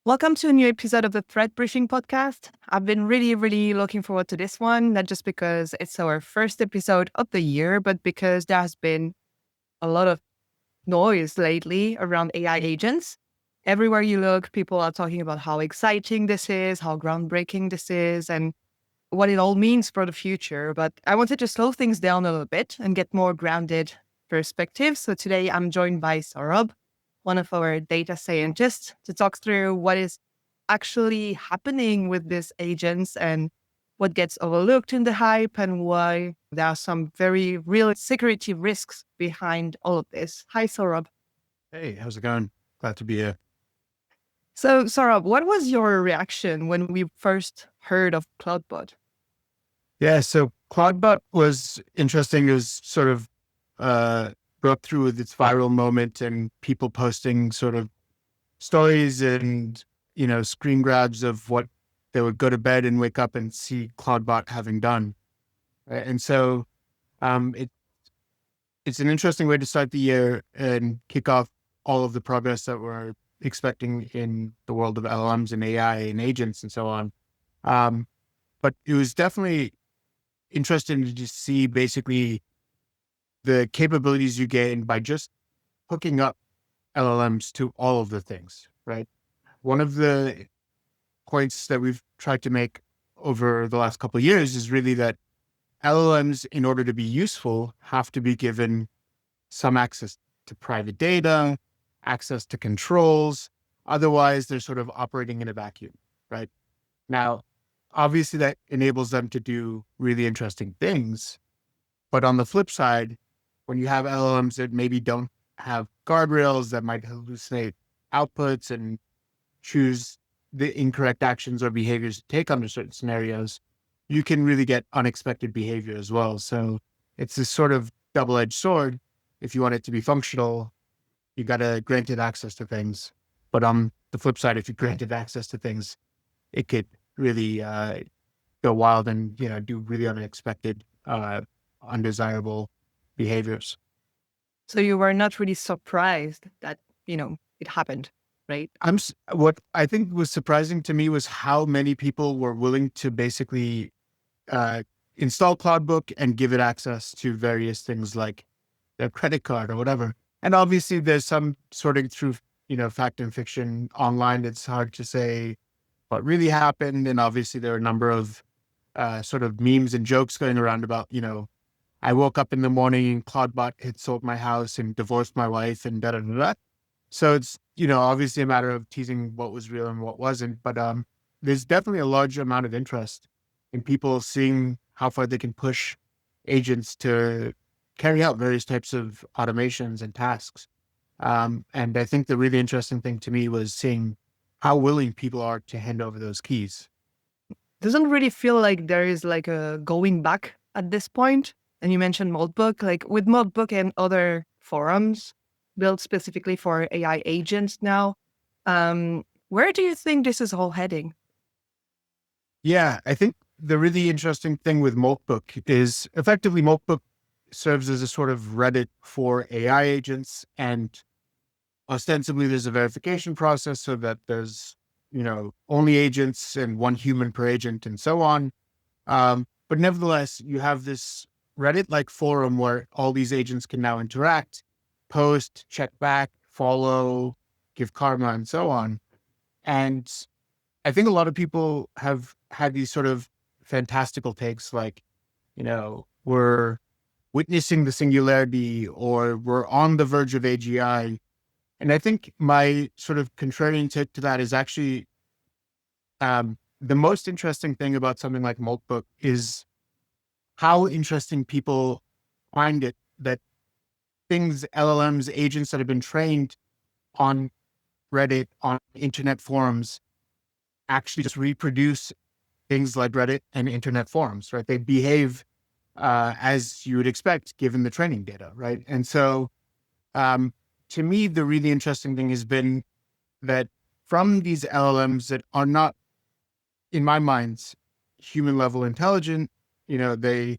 Welcome to a new episode of the Threat Briefing podcast. I've been really looking forward to this one, not just because it's our first episode of the year, but because there has been a lot of noise lately around AI agents. Everywhere you look, people are talking about how exciting this is, how groundbreaking this is, and what it all means for the future. But I wanted to slow things down a little bit and get more grounded perspective. So today I'm joined by Saurabh, one of our data scientists, to talk through what is actually happening with these agents and what gets overlooked in the hype and why there are some very real security risks behind all of this. Hi, Saurabh. Hey, how's it going? Glad to be here. So, Saurabh, what was your reaction when we first heard of Clawdbot? Yeah, so Clawdbot was interesting. It was sort of broke through with its viral moment and people posting sort of stories and, screen grabs of what they would go to bed and wake up and see Clawdbot having done. Right? And so it's an interesting way to start the year and kick off all of the progress that we're expecting in the world of LLMs and AI and agents and so on. But it was definitely interesting to just see basically the capabilities you gain by just hooking up LLMs to all of the things, right? One of the points that we've tried to make over the last couple of years is really that LLMs, in order to be useful, have to be given some access to private data, access to controls. Otherwise, they're sort of operating in a vacuum, right? Now, obviously, that enables them to do really interesting things. But on the flip side, when you have LLMs that maybe don't have guardrails, that might hallucinate outputs and choose the incorrect actions or behaviors to take under certain scenarios, you can really get unexpected behavior as well. So it's this sort of double-edged sword. If you want it to be functional, you got to grant it access to things. But on the flip side, if you granted access to things, it could really go wild and do really unexpected, undesirable behaviors. So you were not really surprised that, it happened, right? What I think was surprising to me was how many people were willing to basically install Cloudbook and give it access to various things like their credit card or whatever. And obviously there's some sorting through, fact and fiction online. It's hard to say what really happened. And obviously there are a number of sort of memes and jokes going around about, I woke up in the morning and Clawdbot had sold my house and divorced my wife and da-da-da-da. So it's, obviously a matter of teasing what was real and what wasn't. But there's definitely a large amount of interest in people seeing how far they can push agents to carry out various types of automations and tasks. And I think the really interesting thing to me was seeing how willing people are to hand over those keys. Doesn't really feel like there is like a going back at this point. And you mentioned Moltbook, like with Moltbook and other forums built specifically for AI agents now. Where do you think this is all heading? Yeah, I think the really interesting thing with Moltbook is effectively Moltbook serves as a sort of Reddit for AI agents. And ostensibly there's a verification process so that there's, only agents and one human per agent and so on. But nevertheless, you have this Reddit-like forum where all these agents can now interact, post, check back, follow, give karma, and so on. And I think a lot of people have had these sort of fantastical takes like, we're witnessing the singularity or we're on the verge of AGI. And I think my sort of contrarian take to that is actually the most interesting thing about something like Moltbook is how interesting people find it that things, LLMs, agents that have been trained on Reddit, on internet forums, actually just reproduce things like Reddit and internet forums, right? They behave as you would expect given the training data, right? And so to me, the really interesting thing has been that from these LLMs that are not, in my mind, human level intelligent, they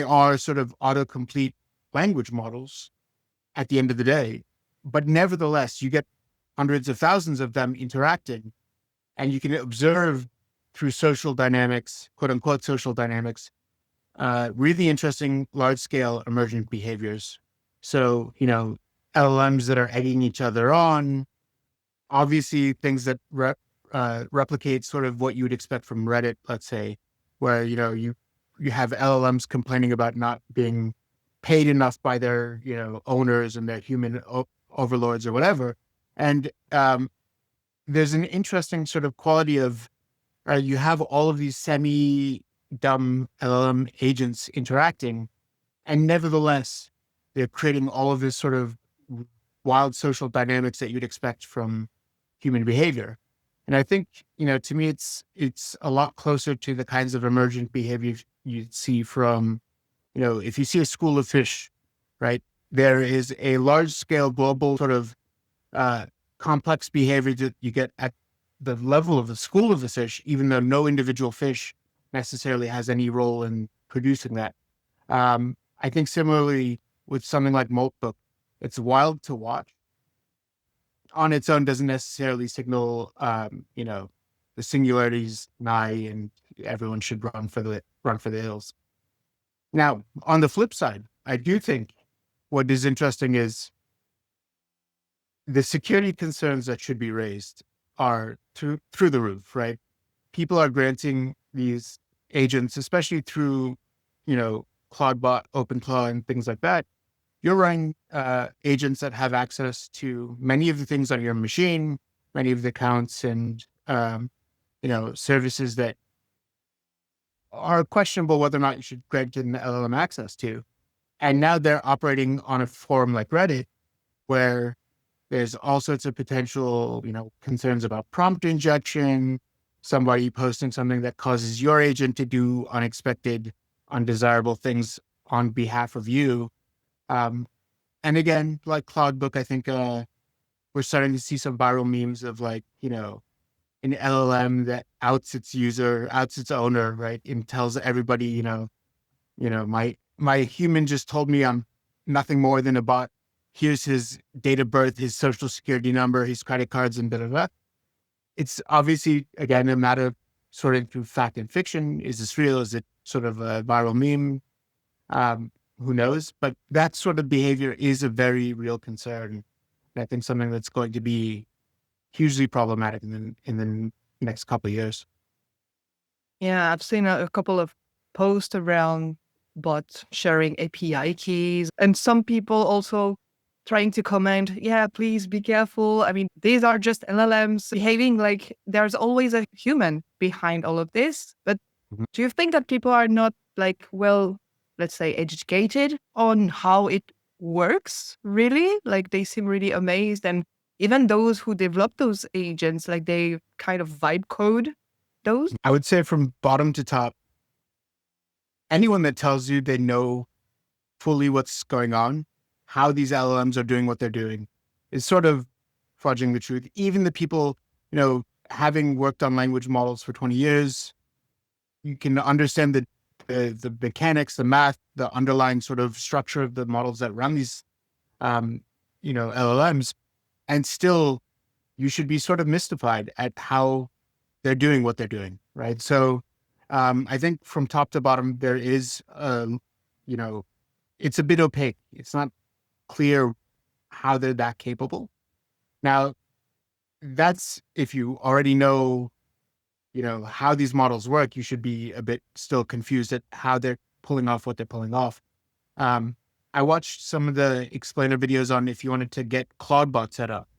are sort of autocomplete language models at the end of the day. But nevertheless, you get hundreds of thousands of them interacting. And you can observe through social dynamics, quote unquote, social dynamics, really interesting large scale emergent behaviors. So, LLMs that are egging each other on, obviously things that replicate sort of what you would expect from Reddit, let's say, where, you have LLMs complaining about not being paid enough by their, owners and their human overlords or whatever. And there's an interesting sort of quality of, you have all of these semi-dumb LLM agents interacting, and nevertheless, they're creating all of this sort of wild social dynamics that you'd expect from human behavior. And I think, to me, it's a lot closer to the kinds of emergent behaviors you'd see from, if you see a school of fish, right? There is a large scale global sort of uh, complex behavior that you get at the level of the school of the fish, even though no individual fish necessarily has any role in producing that. I think similarly with something like Moltbook, it's wild to watch. On its own doesn't necessarily signal, the singularity's nigh and everyone should run for the hills. Now, on the flip side, I do think what is interesting is the security concerns that should be raised are through the roof, right? People are granting these agents, especially through, Clawdbot, OpenClaw, and things like that. You're running agents that have access to many of the things on your machine, many of the accounts and, services that are questionable whether or not you should grant an LLM access to. And now they're operating on a forum like Reddit, where there's all sorts of potential, concerns about prompt injection, somebody posting something that causes your agent to do unexpected, undesirable things on behalf of you. And again, like Cloudbook, I think we're starting to see some viral memes of like, an LLM that outs its user, outs its owner, right? And tells everybody, my human just told me I'm nothing more than a bot. Here's his date of birth, his social security number, his credit cards, and blah, blah, blah. It's obviously, again, a matter of sorting through fact and fiction. Is this real? Is it sort of a viral meme? Who knows? But that sort of behavior is a very real concern. And I think something that's going to be hugely problematic in the next couple of years. Yeah, I've seen a couple of posts around bot sharing API keys, and some people also trying to comment, yeah, please be careful. I mean, these are just LLMs behaving like there's always a human behind all of this. But Mhm. do you think that people are not like, well, let's say educated on how it works really? Like they seem really amazed. And even those who develop those agents, like they kind of vibe code those. I would say from bottom to top, anyone that tells you they know fully what's going on, how these LLMs are doing what they're doing, is sort of fudging the truth. Even the people, having worked on language models for 20 years, you can understand the mechanics, the math, the underlying sort of structure of the models that run these, LLMs, and still you should be sort of mystified at how they're doing what they're doing, right? So I think from top to bottom, there is, it's a bit opaque. It's not clear how they're that capable. Now, that's if you already know, how these models work, you should be a bit still confused at how they're pulling off what they're pulling off. Um, I watched some of the explainer videos on if you wanted to get Clawdbot set up.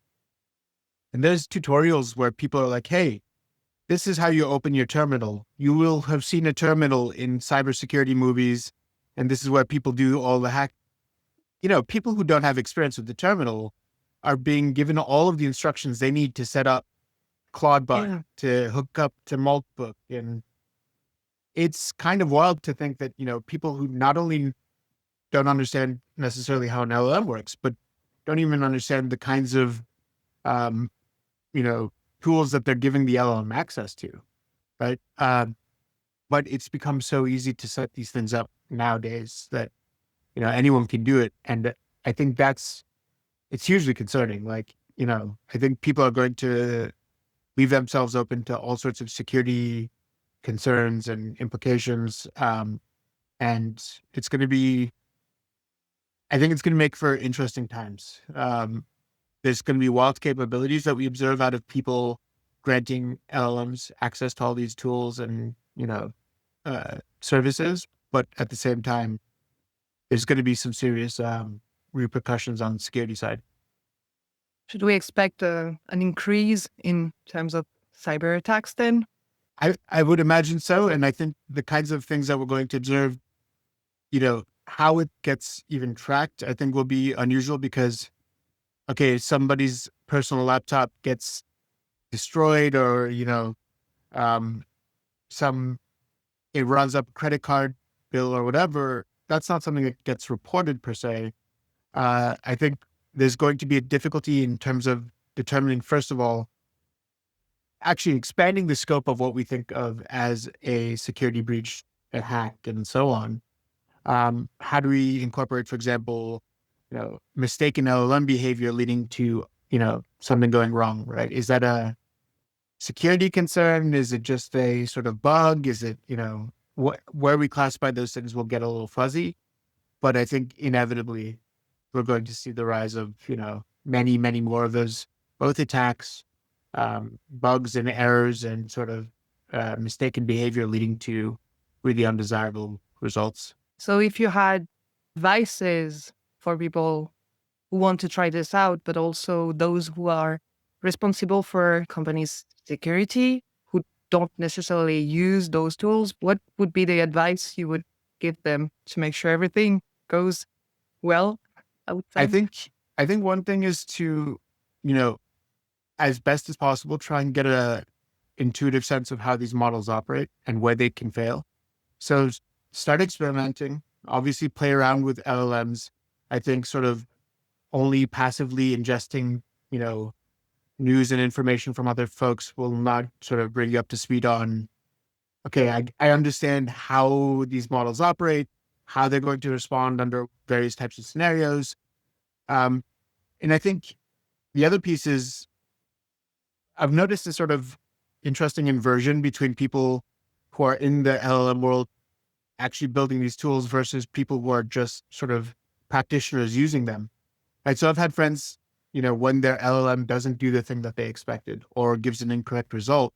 And there's tutorials where people are like, hey, this is how you open your terminal. You will have seen a terminal in cybersecurity movies, and this is where people do all the hack. People who don't have experience with the terminal are being given all of the instructions they need to set up Clawdbot, Yeah. to hook up to Moltbook. And it's kind of wild to think that, people who not only don't understand necessarily how an LLM works, but don't even understand the kinds of, um, you know, tools that they're giving the LLM access to, right? But it's become so easy to set these things up nowadays that, anyone can do it. And I think it's hugely concerning. Like, I think people are going to leave themselves open to all sorts of security concerns and implications. And it's going to be, I think it's going to make for interesting times. There's going to be wild capabilities that we observe out of people granting LLMs access to all these tools and, services. But at the same time, there's going to be some serious repercussions on the security side. Should we expect an increase in terms of cyber attacks then? I would imagine so. And I think the kinds of things that we're going to observe, how it gets even tracked, I think will be unusual because, okay, somebody's personal laptop gets destroyed or, it runs up a credit card bill or whatever. That's not something that gets reported per se. I think there's going to be a difficulty in terms of determining, first of all, actually expanding the scope of what we think of as a security breach, a hack, and so on. How do we incorporate, for example, mistaken LLM behavior leading to, something going wrong, right? Is that a security concern? Is it just a sort of bug? Is it, where we classify those things will get a little fuzzy. But I think inevitably we're going to see the rise of, many, many more of those, both attacks, bugs and errors and sort of mistaken behavior leading to really undesirable results. So if you had advices for people who want to try this out, but also those who are responsible for companies' security, who don't necessarily use those tools, what would be the advice you would give them to make sure everything goes well, I would say? I think one thing is to, as best as possible, try and get a intuitive sense of how these models operate and where they can fail. So start experimenting, obviously play around with LLMs. I think sort of only passively ingesting, news and information from other folks will not sort of bring you up to speed on, okay, I understand how these models operate, how they're going to respond under various types of scenarios. And I think the other piece is I've noticed a sort of interesting inversion between people who are in the LLM world actually building these tools versus people who are just sort of practitioners using them. Right. So I've had friends, when their LLM doesn't do the thing that they expected or gives an incorrect result,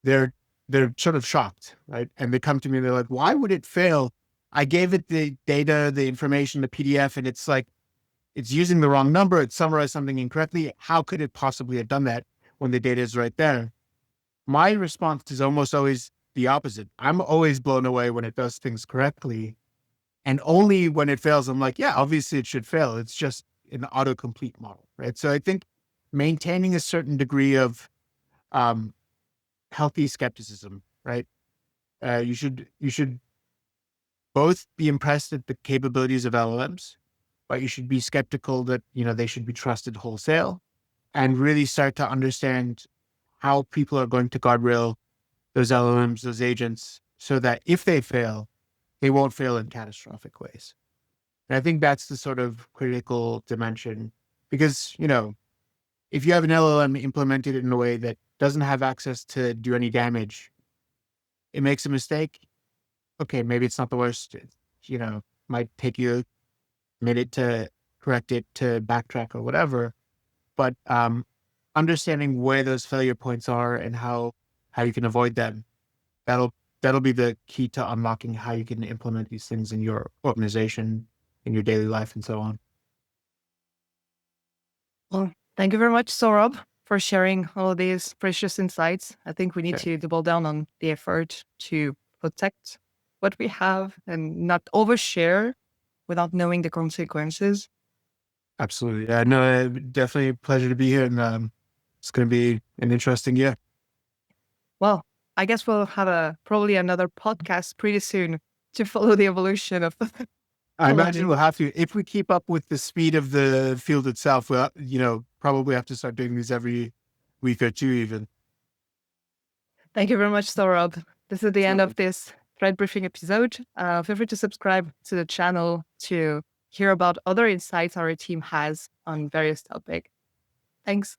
they're sort of shocked, right? And they come to me and they're like, why would it fail? I gave it the data, the information, the PDF, and it's like, it's using the wrong number. It summarized something incorrectly. How could it possibly have done that when the data is right there? My response is almost always the opposite. I'm always blown away when it does things correctly. And only when it fails, I'm like, yeah, obviously it should fail. It's just an autocomplete model, right? So I think maintaining a certain degree of healthy skepticism, right? You should both be impressed at the capabilities of LLMs, but you should be skeptical that, they should be trusted wholesale and really start to understand how people are going to guardrail those LLMs, those agents, so that if they fail, they won't fail in catastrophic ways. And I think that's the sort of critical dimension because, if you have an LLM implemented in a way that doesn't have access to do any damage, it makes a mistake. Okay, maybe it's not the worst. It, might take you a minute to correct it, to backtrack or whatever. But understanding where those failure points are and how you can avoid them, that'll be the key to unlocking how you can implement these things in your organization, in your daily life, and so on. Well, thank you very much, Saurabh, for sharing all of these precious insights. I think we need to double down on the effort to protect what we have and not overshare without knowing the consequences. Absolutely. Yeah, no, definitely a pleasure to be here. And it's going to be an interesting year. Well, I guess we'll have probably another podcast pretty soon to follow the evolution of I imagine we'll have to, if we keep up with the speed of the field itself, we'll, probably have to start doing these every week or two even. Thank you very much, Saurabh. This is the end of this thread briefing episode. Feel free to subscribe to the channel to hear about other insights our team has on various topics. Thanks.